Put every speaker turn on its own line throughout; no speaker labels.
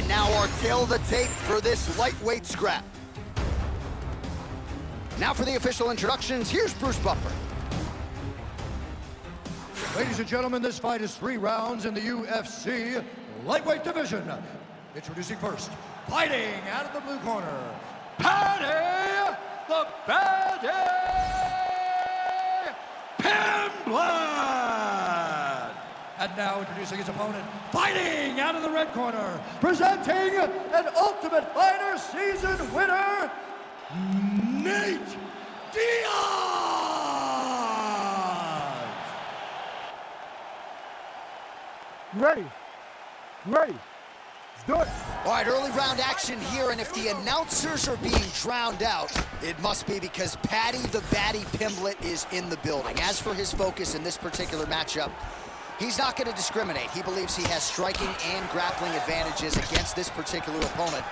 And now our tail of the tape for this lightweight scrap. Now for the official introductions, here's Bruce Buffer.
Ladies and gentlemen, this fight is 3 rounds in the UFC lightweight division. Introducing first, fighting out of the blue corner, Paddy the Paddy Pimblett. And now introducing his opponent, fighting out of the red corner, presenting an Ultimate Fighter season winner, Diaz.
Ready. Let's do it.
All right, early round action here, and if the announcers are being drowned out, it must be because Paddy the Baddy Pimblett is in the building. As for his focus in this particular matchup, he's not going to discriminate. He believes he has striking and grappling advantages against this particular opponent.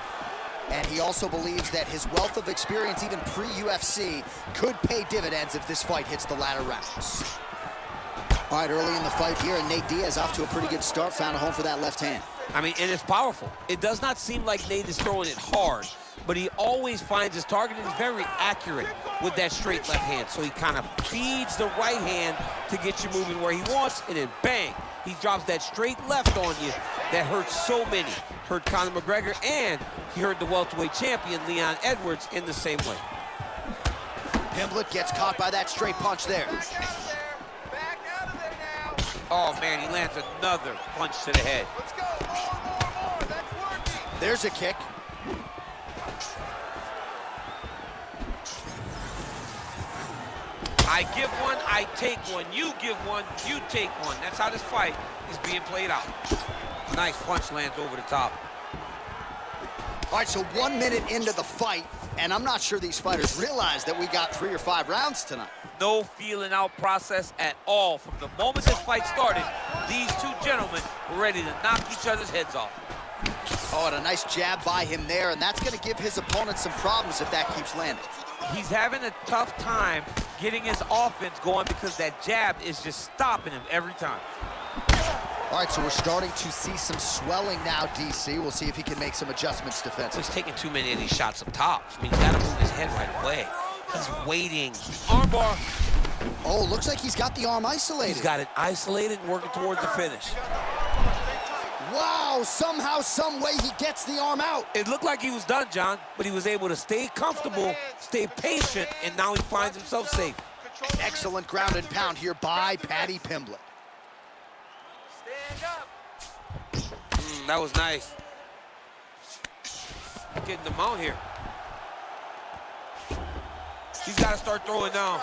And he also believes that his wealth of experience, even pre-UFC, could pay dividends if this fight hits the latter rounds. All right, early in the fight here, and Nate Diaz off to a pretty good start, found a home for that left hand.
I mean, and it's powerful. It does not seem like Nate is throwing it hard, but he always finds his target and is very accurate with that straight left hand. So he kind of feeds the right hand to get you moving where he wants, and then bang, he drops that straight left on you that hurts so many. Hurt Conor McGregor, and he hurt the welterweight champion, Leon Edwards, in the same way.
Pimblett gets caught by that straight punch there.
Back out of there now.
Oh, man, he lands another punch to the head.
Let's go. More. That's working.
There's a kick.
I give one, I take one. You give one, you take one. That's how this fight is being played out. Nice punch lands over the top.
All right, so 1 minute into the fight, and I'm not sure these fighters realize that we got 3 or 5 rounds tonight.
No feeling out process at all. From the moment this fight started, these two gentlemen were ready to knock each other's heads off.
Oh, and a nice jab by him there, and that's going to give his opponent some problems if that keeps landing.
He's having a tough time getting his offense going because that jab is just stopping him every time.
All right, so we're starting to see some swelling now, DC. We'll see if he can make some adjustments defensively.
He's taking too many of these shots up top. I mean, he's got to move his head right away. He's waiting. Armbar.
Oh, looks like he's got the arm isolated.
He's got it isolated and working towards the finish.
Wow, somehow, some way he gets the arm out.
It looked like he was done, John, but he was able to stay comfortable, stay patient, and now he finds himself safe.
Excellent ground and pound here by Paddy Pimblett.
Stand up.
That was nice. Getting them out here. He's got to start throwing down.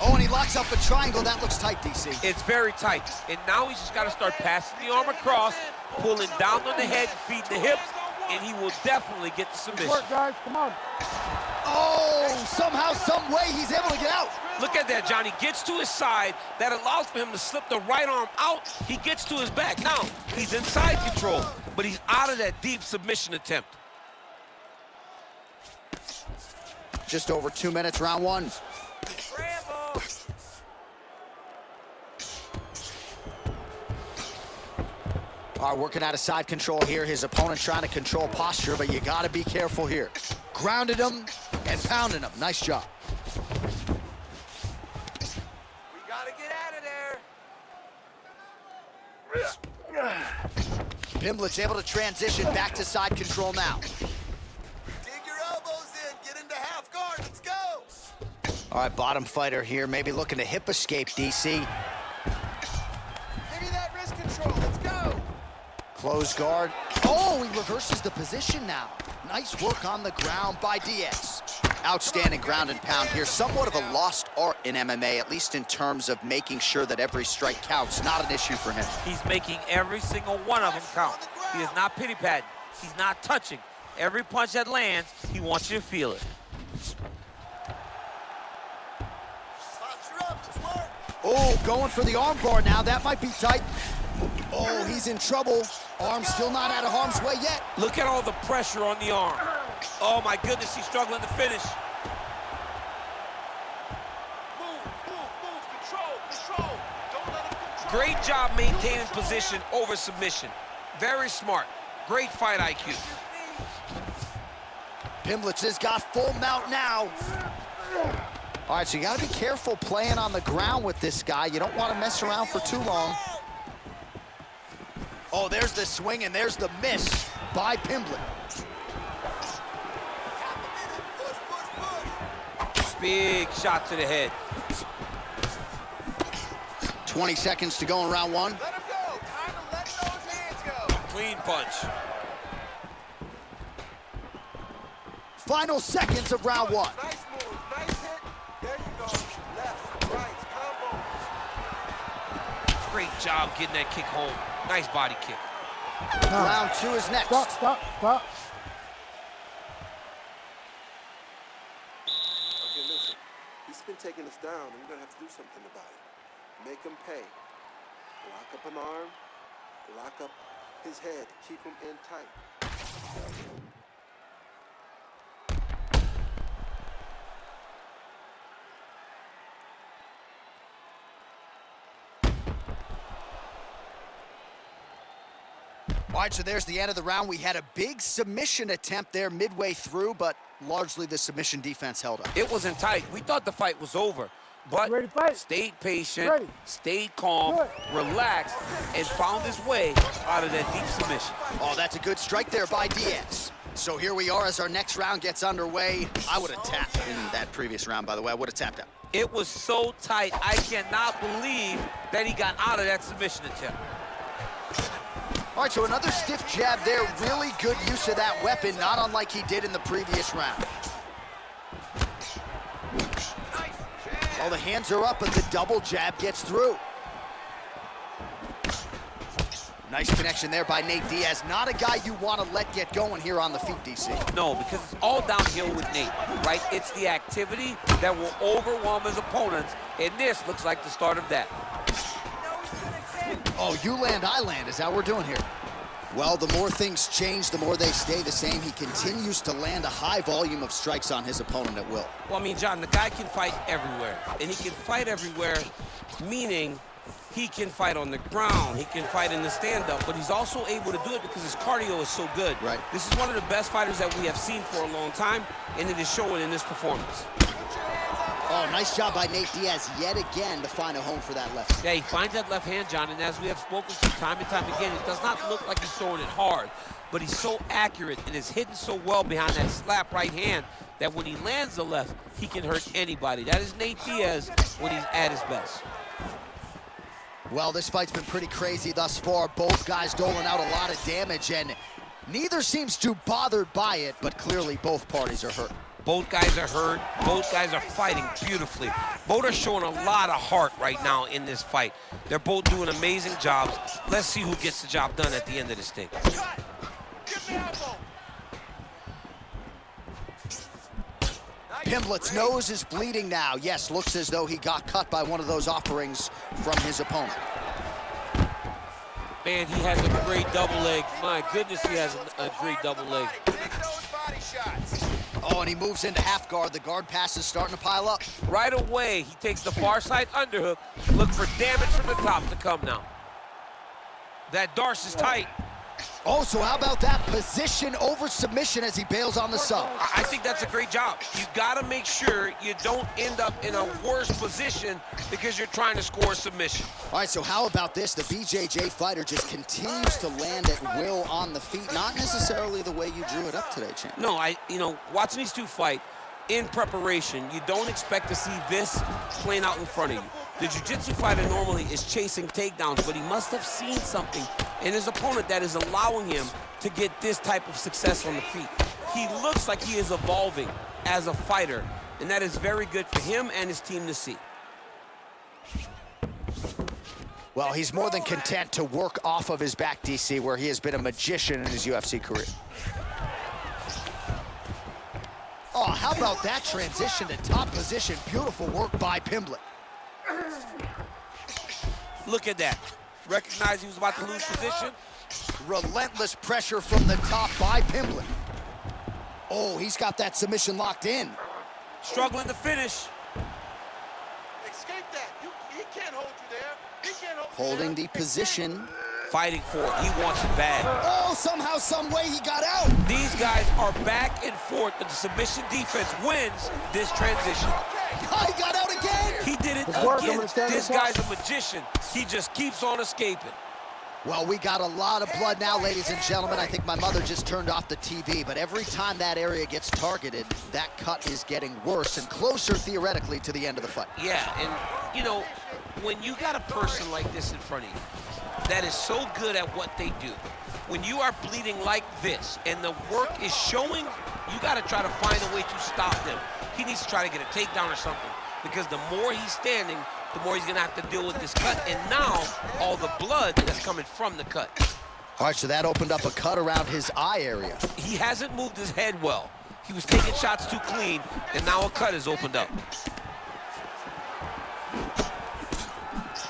Oh, and he locks up a triangle. That looks tight, DC.
It's very tight. And now he's just got to start passing the arm across, pulling down on the head, feeding the hips, and he will definitely get the submission.
Work, guys. Come on.
Oh, somehow, some way he's able to get out.
Look at that, John. He gets to his side. That allows for him to slip the right arm out. He gets to his back. Now, he's in side control, but he's out of that deep submission attempt.
Just over 2 minutes, round 1. All right, working out of side control here. His opponent trying to control posture, but you got to be careful here. Grounded him and pounding him. Nice job.
We gotta get out of there.
Pimblett's able to transition back to side control now.
Dig your elbows in. Get into half guard. Let's go.
All right, bottom fighter here, maybe looking to hip escape, DC.
Give me that wrist control. Let's go.
Close guard. Oh, he reverses the position now. Nice work on the ground by Diaz. Outstanding ground and pound here. Somewhat of a lost art in MMA, at least in terms of making sure that every strike counts. Not an issue for him.
He's making every single one of them count. He is not pity-patting. He's not touching. Every punch that lands, he wants you to feel it.
Posture up. Let's work.
Oh, going for the arm bar now. That might be tight. Oh, he's in trouble. Arm still not out of harm's way yet.
Look at all the pressure on the arm. Oh, my goodness, he's struggling to finish.
Move. Control. Don't let him control.
Great job maintaining position over submission. Very smart. Great fight IQ.
Pimblett has got full mount now. All right, so you got to be careful playing on the ground with this guy. You don't want to mess around for too long. Oh, there's the swing, and there's the miss by Pimblett.
Big shot to the head.
20 seconds to go in round one.
Let him go. Time to let those hands go.
Clean punch.
Final seconds of round one.
Nice move. Nice hit. There you go. Left, right, combo.
Great job getting that kick home. Nice body kick.
Round two is next.
Stop.
Okay, listen. He's been taking us down, and we're going to have to do something about it. Make him pay. Lock up an arm. Lock up his head. Keep him in tight.
All right, so there's the end of the round. We had a big submission attempt there midway through, but largely the submission defense held up.
It wasn't tight. We thought the fight was over, but
Ready to fight?
stayed patient,
Ready.
stayed calm,
Good.
relaxed, and found his way out of that deep submission.
Oh, that's a good strike there by Diaz. So here we are as our next round gets underway. I would have tapped in that previous round, by the way. I would have tapped out.
It was so tight, I cannot believe that he got out of that submission attempt.
All right, so another stiff jab there. Really good use of that weapon, not unlike he did in the previous round. Oh, the hands are up, but the double jab gets through. Nice connection there by Nate Diaz. Not a guy you want to let get going here on the feet, DC.
No, because it's all downhill with Nate, right? It's the activity that will overwhelm his opponents, and this looks like the start of that.
Oh, you land, I land. Is that what we're doing here? Well, the more things change, the more they stay the same. He continues to land a high volume of strikes on his opponent at will.
Well, I mean, John, the guy can fight everywhere, and he can fight everywhere, meaning he can fight on the ground, he can fight in the stand-up, but he's also able to do it because his cardio is so good.
Right.
This is one of the best fighters that we have seen for a long time, and it is showing in this performance.
Oh, nice job by Nate Diaz yet again to find a home for that left.
Yeah, he finds that left hand, John, and as we have spoken to time and time again, it does not look like he's throwing it hard, but he's so accurate and is hitting so well behind that slap right hand that when he lands the left, he can hurt anybody. That is Nate Diaz when he's at his best.
Well, this fight's been pretty crazy thus far. Both guys doling out a lot of damage, and neither seems too bothered by it, but clearly both parties are hurt.
Both guys are hurt. Both guys are fighting beautifully. Both are showing a lot of heart right now in this fight. They're both doing amazing jobs. Let's see who gets the job done at the end of this thing.
Pimblett's nose is bleeding now. Yes, looks as though he got cut by one of those offerings from his opponent.
Man, he has a great double leg. My goodness, he has a great double leg.
Oh, and he moves into half guard. The guard pass is starting to pile up.
Right away, he takes the far side underhook. Look for damage from the top to come now. That Darce is tight.
Oh, so how about that position over submission as he bails on the sub?
I think that's a great job. You gotta make sure you don't end up in a worse position because you're trying to score a submission.
All right, so how about this? The BJJ fighter just continues to land at will on the feet. Not necessarily the way you drew it up today, champ.
No, watching these two fight in preparation, you don't expect to see this playing out in front of you. The jiu-jitsu fighter normally is chasing takedowns, but he must have seen something in his opponent that is allowing him to get this type of success on the feet. He looks like he is evolving as a fighter, and that is very good for him and his team to see.
Well, he's more than content to work off of his back, DC, where he has been a magician in his UFC career. Oh, how about that transition to top position? Beautiful work by Pimblett.
Look at that. Recognized he was about to lose position.
Relentless pressure from the top by Pimblett. Oh, he's got that submission locked in.
Struggling to finish.
Escape that. He can't hold you there. He can't hold you
Holding
there.
the position.
fighting for it. He wants it bad.
Oh, somehow, some way he got out.
These guys are back and forth, but the submission defense wins this transition.
Oh, he got out again.
He did it again. This guy's a magician. He just keeps on escaping.
Well, we got a lot of blood now, ladies and gentlemen. I think my mother just turned off the TV, but every time that area gets targeted, that cut is getting worse and closer, theoretically, to the end of the fight.
Yeah, and, you know, when you got a person like this in front of you that is so good at what they do, when you are bleeding like this and the work is showing, you got to try to find a way to stop them. He needs to try to get a takedown or something, because the more he's standing, the more he's gonna have to deal with this cut, and now all the blood that's coming from the cut.
All right, so that opened up a cut around his eye area.
He hasn't moved his head well. He was taking shots too clean, and now a cut has opened up.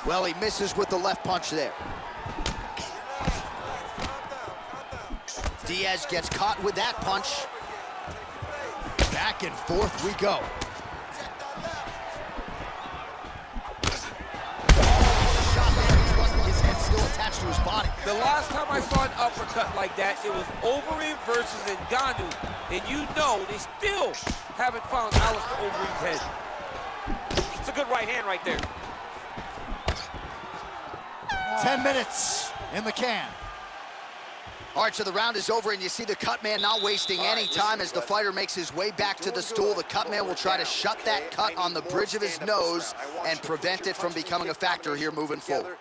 Well, he misses with the left punch there. Diaz gets caught with that punch. Back and forth we go. His head still attached to his body.
The last time I saw an uppercut like that, it was Overeem versus Ngannou, and you know they still haven't found Alistair Overeem's head. It's a good right hand right there.
10 minutes in the can. All right, so the round is over, and you see the cut man not wasting any time as the fighter makes his way back to the stool. The cut man will try to shut that cut on the bridge of his nose and prevent it from becoming a factor here moving forward.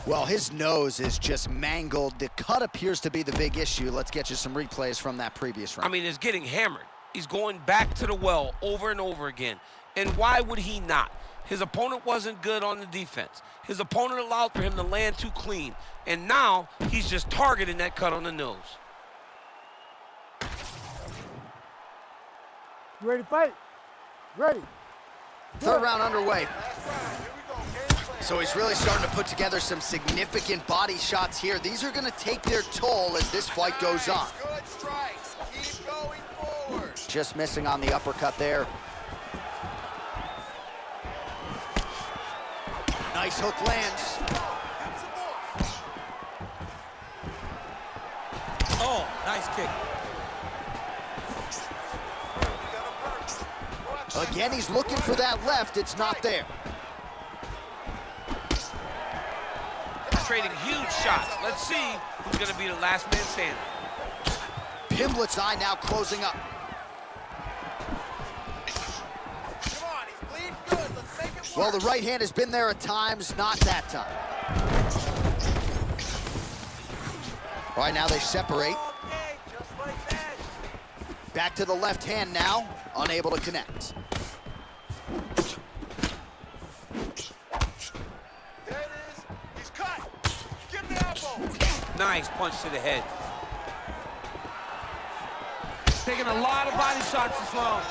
Well, his nose is just mangled. The cut appears to be the big issue. Let's get you some replays from that previous round.
I mean, it's getting hammered. He's going back to the well over and over again. And why would he not? His opponent wasn't good on the defense. His opponent allowed for him to land too clean. And now he's just targeting that cut on the nose.
You ready to fight? Ready.
Third round underway. So he's really starting to put together some significant body shots here. These are going to take their toll as this fight goes on.
Good strikes. Keep going forward.
Just missing on the uppercut there. Nice hook lands.
Oh, nice kick.
Again, he's looking for that left. It's not there.
Trading huge shots. Let's see who's going to be the last man standing.
Pimblett's eye now closing up.
Come on, he's bleeding good. Let's make it work.
Well, the right hand has been there at times, not that time. All right, now they separate.
Okay, just like that.
Back to the left hand now, unable to connect.
There it is. He's cut. Get an elbow.
Nice punch to the head. Taking a lot of body shots this round.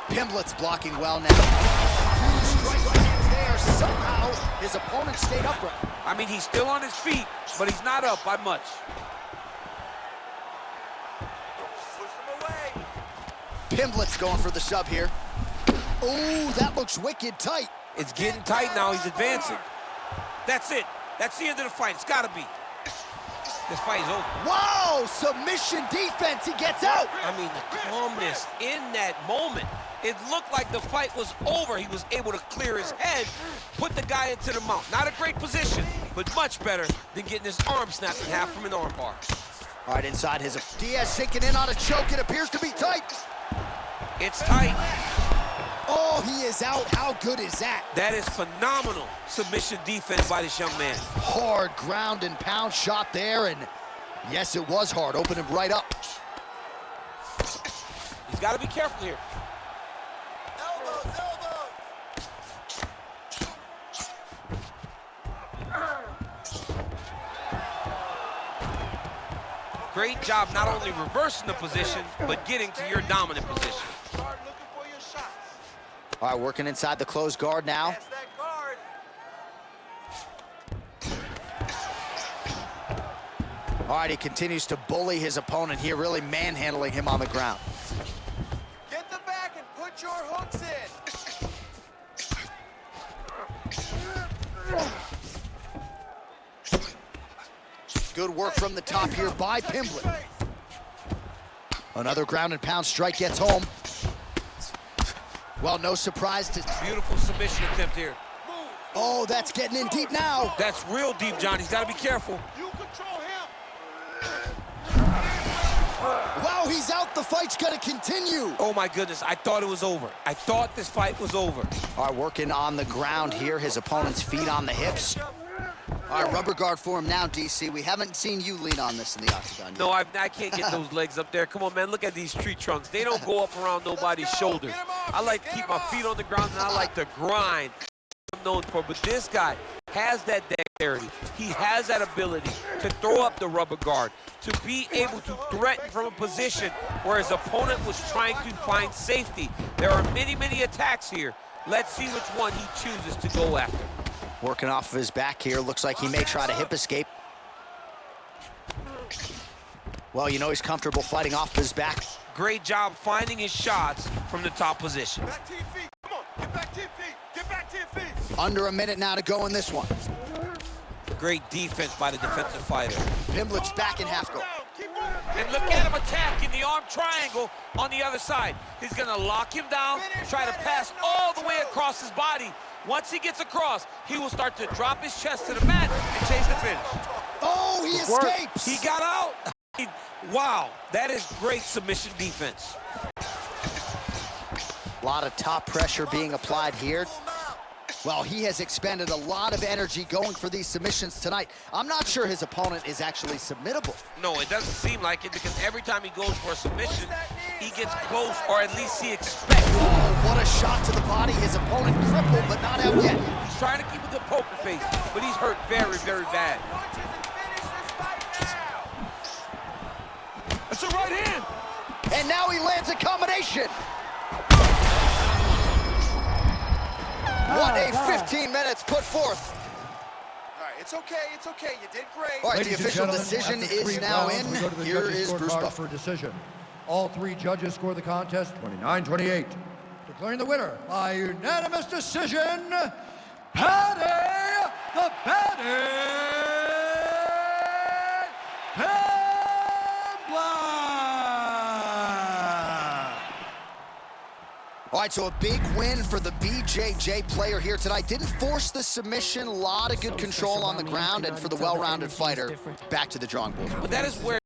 Pimblett's blocking well now. Huge strike lands there. Somehow, his opponent stayed upright.
I mean, he's still on his feet, but he's not up by much.
Push him away.
Pimblett's going for the sub here. Ooh, that looks wicked tight.
It's getting tight now. He's advancing. That's it. That's the end of the fight. It's got to be. This fight is over.
Whoa, submission defense. He gets out.
I mean, the calmness in that moment. It looked like the fight was over. He was able to clear his head, put the guy into the mount. Not a great position, but much better than getting his arm snapped in half from an arm bar.
All right, inside his... Diaz sinking in on a choke. It appears to be tight.
It's tight.
Oh, he is out. How good is that?
That is phenomenal submission defense by this young man.
Hard ground and pound shot there, and yes, it was hard. Opened him right up.
He's got to be careful here.
Elbows, elbows.
Great job not only reversing the position, but getting to your dominant position.
Start looking for your shots.
All right, working inside the closed guard now.
Pass that guard.
All right, he continues to bully his opponent here, really manhandling him on the ground.
Get the back and put your hooks in.
Good work from the top here by Pimblett. Another ground and pound strike gets home. Well, no surprise to...
Beautiful submission attempt here.
Oh, that's getting in deep now.
That's real deep, John. He's got to be careful.
You control him.
Wow, he's out. The fight's gonna continue.
Oh my goodness, I thought it was over. I thought this fight was over.
All right, working on the ground here. His opponent's feet on the hips. All right, rubber guard for him now, DC. We haven't seen you lean on this in the octagon yet.
No, I can't get those legs up there. Come on, man, look at these tree trunks. They don't go up around nobody's shoulders. I like to keep my feet on the ground, and I like to grind. I'm known for, but this guy has that dexterity. He has that ability to throw up the rubber guard, to be able to threaten from a position where his opponent was trying to find safety. There are many, many attacks here. Let's see which one he chooses to go after.
Working off of his back here. Looks like he may try to hip escape. Well, you know he's comfortable fighting off his back.
Great job finding his shots from the top position.
Back to your feet. Come on, get back to your feet. Get back to your feet.
Under a minute now to go in this one.
Great defense by the defensive fighter.
Pimblett's back in half guard.
Keep moving.
And look at him attack in the arm triangle on the other side. He's gonna lock him down, try to pass all the way across his body. Once he gets across, he will start to drop his chest to the mat and chase the finish.
Oh, he escapes.
He got out. Wow, that is great submission defense.
A lot of top pressure being applied here. Well, he has expended a lot of energy going for these submissions tonight. I'm not sure his opponent is actually submittable.
No, it doesn't seem like it, because every time he goes for a submission, he gets close, or at least he expects.
Oh, what a shot to the body. His opponent crippled, but not out yet.
He's trying to keep a good poker face, but he's hurt very, very bad.
It's a right hand.
And now he lands a combination. What a 15 minutes put forth.
All right, it's okay. It's okay. You did great.
All right, the
Ladies and
official
gentlemen,
decision
after
is
3
now
rounds, we go to
in.
the
Here
judges'
is Bruce
scorecard
Buffer.
for decision. All 3 judges score the contest 29-28. Declaring the winner by unanimous decision, Paddy the Paddy Pimblett.
All right, so a big win for the BJJ player here tonight. Didn't force the submission, a lot of good control on the ground, and for the well-rounded fighter, back to the drawing board.
But that is where